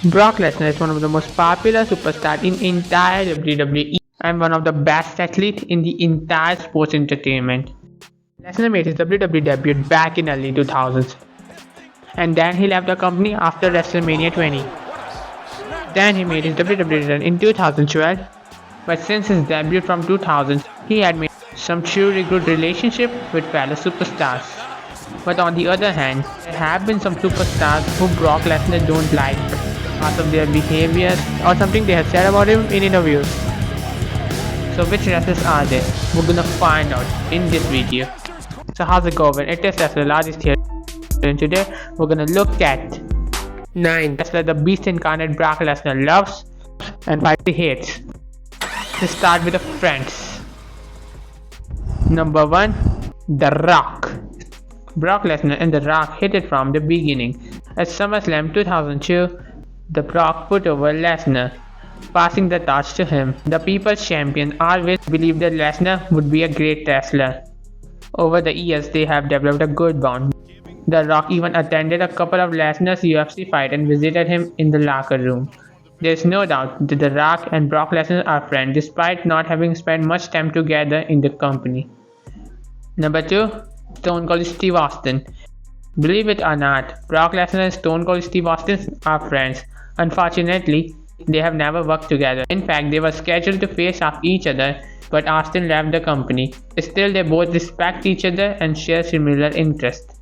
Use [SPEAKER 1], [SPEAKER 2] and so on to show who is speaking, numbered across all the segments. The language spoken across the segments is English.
[SPEAKER 1] Brock Lesnar is one of the most popular superstars in entire WWE and one of the best athletes in the entire sports entertainment. Lesnar made his WWE debut back in early 2000s, and then he left the company after WrestleMania 20. Then he made his WWE return in 2012, but since his debut from 2000s, he had made some truly good relationship with fellow superstars. But on the other hand, there have been some superstars who Brock Lesnar don't like because of their behavior or something they have said about him in interviews. So which wrestlers are they? We're gonna find out in this video. So how's it going? It is Wrestleologist here, and today we're gonna look at 9 wrestlers the Beast incarnate Brock Lesnar loves and 5 he hates. Let's start with the friends. Number 1, The Rock. Brock Lesnar and The Rock hit it from the beginning. At SummerSlam 2002, The Rock put over Lesnar, passing the torch to him. The People's Champion always believed that Lesnar would be a great wrestler. Over the years, they have developed a good bond. The Rock even attended a couple of Lesnar's UFC fights and visited him in the locker room. There is no doubt that The Rock and Brock Lesnar are friends despite not having spent much time together in the company. Number 2, Stone Cold Steve Austin. Believe it or not, Brock Lesnar and Stone Cold Steve Austin are friends. Unfortunately, they have never worked together. In fact, they were scheduled to face off each other, but Austin left the company. Still, they both respect each other and share similar interests.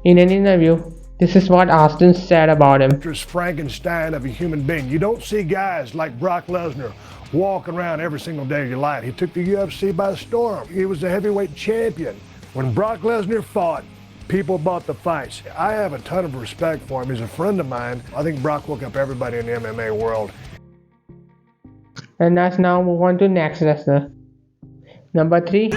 [SPEAKER 1] In an interview, this is what Austin said about him.
[SPEAKER 2] Frankenstein of a human being. You don't see guys like Brock Lesnar walking around every single day of your life. He took the UFC by storm. He was the heavyweight champion. When Brock Lesnar fought, people bought the fights. I have a ton of respect for him. He's a friend of mine. I think Brock woke up everybody in the MMA world.
[SPEAKER 1] And let's now move on to next wrestler. Number 3,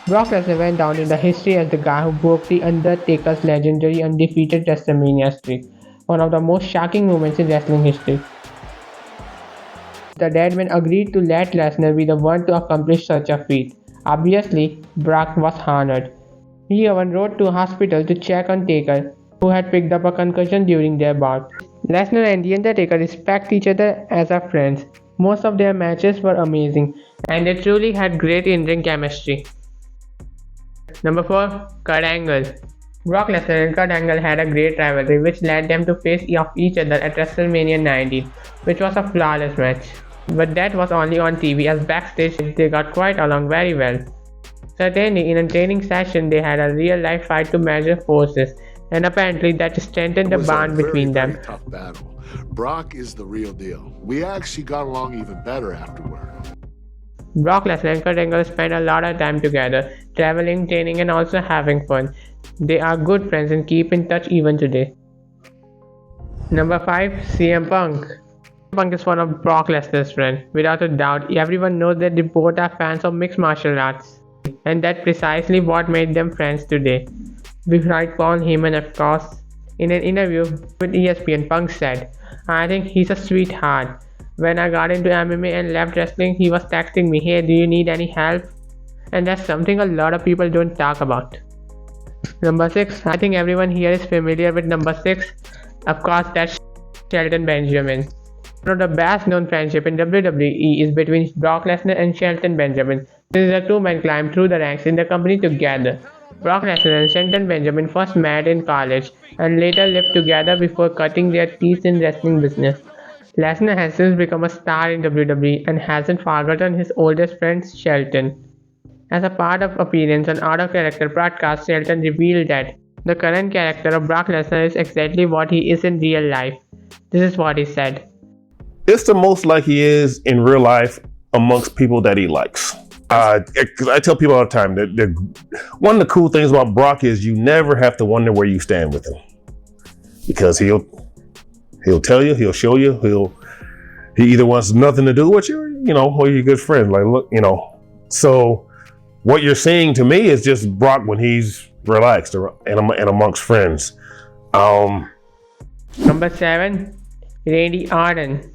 [SPEAKER 1] Brock Lesnar went down in the history as the guy who broke the Undertaker's legendary undefeated WrestleMania streak, one of the most shocking moments in wrestling history. The Deadman agreed to let Lesnar be the one to accomplish such a feat. Obviously, Brock was honored. He even rode to a hospital to check on Taker, who had picked up a concussion during their bout. Lesnar and The Undertaker respect each other as are friends. Most of their matches were amazing, and they truly had great in-ring chemistry. Number 4, Kurt Angle. Brock Lesnar and Kurt Angle had a great rivalry which led them to face off each other at WrestleMania 19, which was a flawless match. But that was only on TV, as backstage they got quite along very well. Certainly in a training session they had a real life fight to measure forces, and apparently that strengthened the bond between them.
[SPEAKER 3] Tough battle. Brock is the real deal. We actually got along even better afterward.
[SPEAKER 1] Brock Lesnar and Kurt Angle spent a lot of time together, traveling, training and also having fun. They are good friends and keep in touch even today. Number 5, CM Punk. Punk is one of Brock Lesnar's friends. Without a doubt, everyone knows that they both are fans of mixed martial arts, and that's precisely what made them friends today. Besides Paul Heyman, of course. In an interview with ESPN, Punk said, "I think he's a sweetheart. When I got into MMA and left wrestling, he was texting me, 'Hey, do you need any help?' And that's something a lot of people don't talk about." Number 6, I think everyone here is familiar with number 6. Of course, that's Shelton Benjamin. One of the best known friendship in WWE is between Brock Lesnar and Shelton Benjamin. Since the two men climbed through the ranks in the company together. Brock Lesnar and Shelton Benjamin first met in college and later lived together before cutting their teeth in wrestling business. Lesnar has since become a star in WWE and hasn't forgotten his oldest friend Shelton. As a part of appearance on Out of Character broadcast, Shelton revealed that the current character of Brock Lesnar is exactly what he is in real life. This is what he said.
[SPEAKER 4] It's the most like he is in real life amongst people that he likes. I tell people all the time that one of the cool things about Brock is you never have to wonder where you stand with him, because he'll tell you, he'll show you, he either wants nothing to do with you, or you're a good friend. Like, look, So what you're seeing to me is just Brock when he's relaxed and amongst friends.
[SPEAKER 1] Number 7, Randy Orton.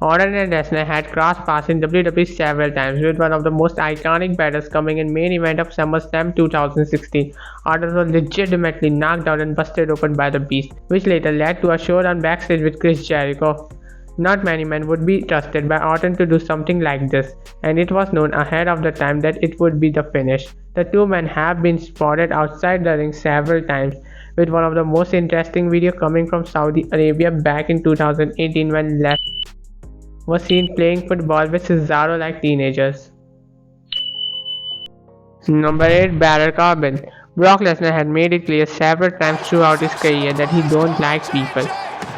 [SPEAKER 1] Orton and Lesnar had crossed paths in WWE several times, with one of the most iconic battles coming in main event of SummerSlam 2016. Orton was legitimately knocked out and busted open by the Beast, which later led to a showdown backstage with Chris Jericho. Not many men would be trusted by Orton to do something like this, and it was known ahead of the time that it would be the finish. The two men have been spotted outside the ring several times, with one of the most interesting videos coming from Saudi Arabia back in 2018 when Lesnar was seen playing football with Cesaro like teenagers. Number 8. Baron Corbin. Brock Lesnar had made it clear several times throughout his career that he don't like people.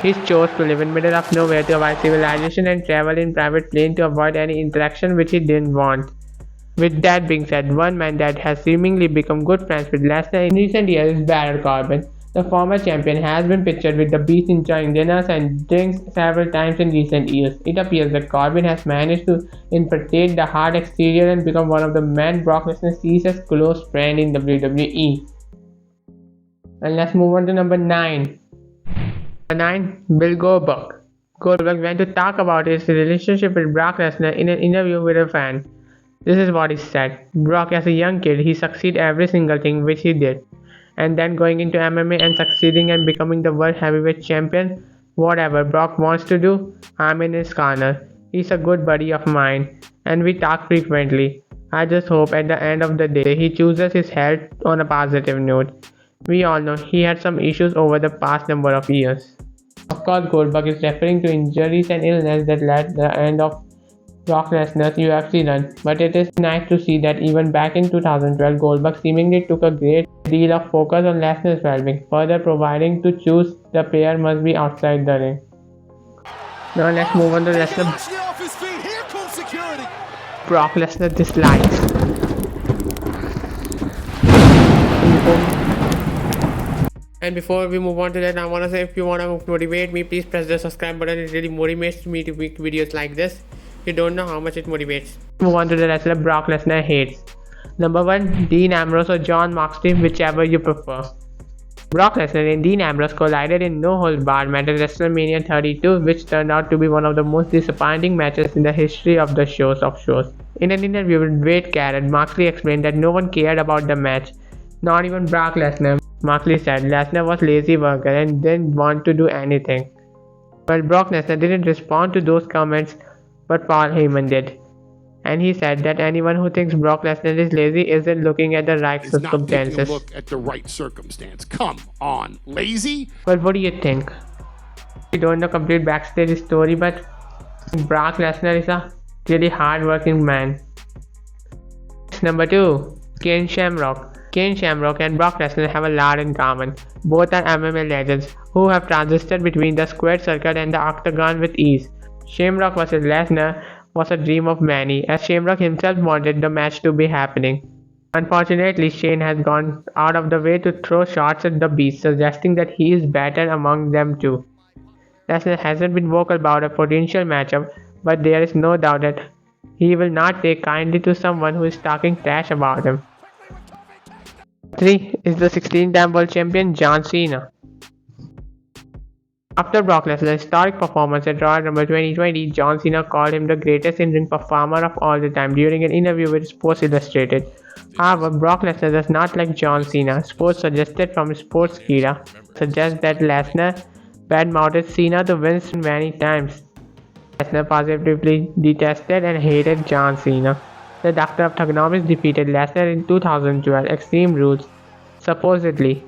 [SPEAKER 1] He chose to live in middle of nowhere to avoid civilization and travel in private plane to avoid any interaction which he didn't want. With that being said, one man that has seemingly become good friends with Lesnar in recent years is Baron Corbin. The former champion has been pictured with the Beast enjoying dinners and drinks several times in recent years. It appears that Corbin has managed to infiltrate the hard exterior and become one of the men Brock Lesnar sees as close friend in WWE. And let's move on to number 9. Number 9. Bill Goldberg. Goldberg went to talk about his relationship with Brock Lesnar in an interview with a fan. This is what he said. Brock, as a young kid, he succeeded every single thing which he did. And then going into MMA and succeeding and becoming the world heavyweight champion. Whatever Brock wants to do, I'm in his corner. He's a good buddy of mine, and we talk frequently. I just hope at the end of the day he chooses his health on a positive note. We all know he had some issues over the past number of years. Of course, Goldberg is referring to injuries and illness that led to the end of Brock Lesnar's UFC run, but it is nice to see that even back in 2012, Goldberg seemingly took a great deal of focus on Lesnar's well-being, further providing to choose the player must be outside the ring. Now let's move on to Lesnar. Brock Lesnar dislikes. And before we move on to that, I want to say if you want to motivate me, please press the subscribe button. It really motivates me to make videos like this. You don't know how much it motivates. Move on to the wrestler Brock Lesnar hates. Number 1. Dean Ambrose or Jon Moxley, whichever you prefer. Brock Lesnar and Dean Ambrose collided in no-holds-barred match at WrestleMania 32, which turned out to be one of the most disappointing matches in the history of the shows. In an interview with Wade Garrett, Moxley explained that no one cared about the match, not even Brock Lesnar. Moxley said Lesnar was lazy worker and didn't want to do anything. Well, Brock Lesnar didn't respond to those comments, but Paul Heyman did. And he said that anyone who thinks Brock Lesnar is lazy isn't looking at the right circumstances.
[SPEAKER 5] Not taking a look at the right circumstance. Come on, lazy?
[SPEAKER 1] Well, what do you think? We don't know complete backstage story, but Brock Lesnar is a really hard-working man. Number 2. Ken Shamrock. Ken Shamrock and Brock Lesnar have a lot in common. Both are MMA legends who have transited between the squared circle and the octagon with ease. Shamrock vs Lesnar was a dream of many, as Shamrock himself wanted the match to be happening. Unfortunately, Shane has gone out of the way to throw shots at the Beast, suggesting that he is better among them too. Lesnar hasn't been vocal about a potential matchup, but there is no doubt that he will not take kindly to someone who is talking trash about him. 3 is the 16-time world champion John Cena. After Brock Lesnar's historic performance at Royal Rumble 2020, John Cena called him the greatest in-ring performer of all the time during an interview with Sports Illustrated. However, Brock Lesnar does not like John Cena. Sports suggested from Sportskeeda suggests that Lesnar bad-mouthed Cena to win many times. Lesnar positively detested and hated John Cena. The Doctor of Thugonomics defeated Lesnar in 2012 Extreme Rules, supposedly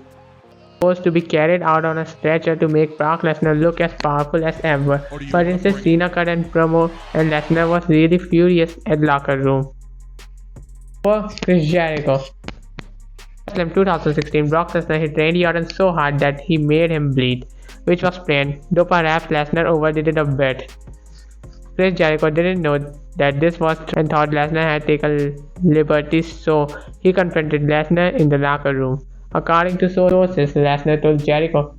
[SPEAKER 1] supposed to be carried out on a stretcher to make Brock Lesnar look as powerful as ever, but instead Cena cut and promo and Lesnar was really furious at locker room. 4. Chris Jericho. In 2016, Brock Lesnar hit Randy Orton so hard that he made him bleed, which was planned, though perhaps Lesnar overdid it a bit. Chris Jericho didn't know that this was and thought Lesnar had taken liberties, so he confronted Lesnar in the locker room. According to sources, Lesnar told Jericho,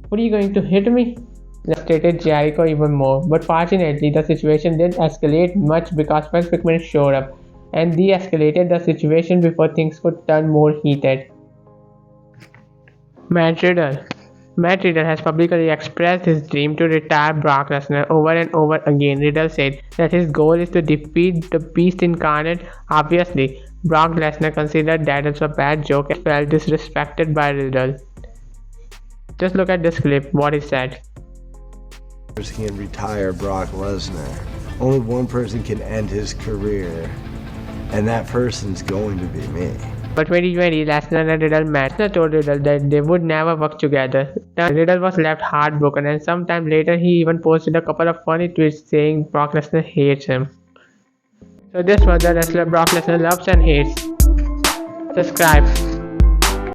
[SPEAKER 1] "What are you going to hit me?" Lesnar stated Jericho even more, but fortunately the situation didn't escalate much because Vince McMahon showed up and de-escalated the situation before things could turn more heated. Matt Riddle. Matt Riddle has publicly expressed his dream to retire Brock Lesnar over and over again. Riddle said that his goal is to defeat the Beast incarnate. Obviously, Brock Lesnar considered that as a bad joke and felt disrespected by Riddle. Just look at this clip, what he said.
[SPEAKER 6] Can retire Brock Lesnar. Only one person can end his career, and that person's going to be me.
[SPEAKER 1] But 2020, Lesnar and Riddle met. Lesnar told Riddle that they would never work together. Riddle was left heartbroken, and sometime later he even posted a couple of funny tweets saying Brock Lesnar hates him. So this was the wrestler Brock Lesnar loves and hates. Subscribe.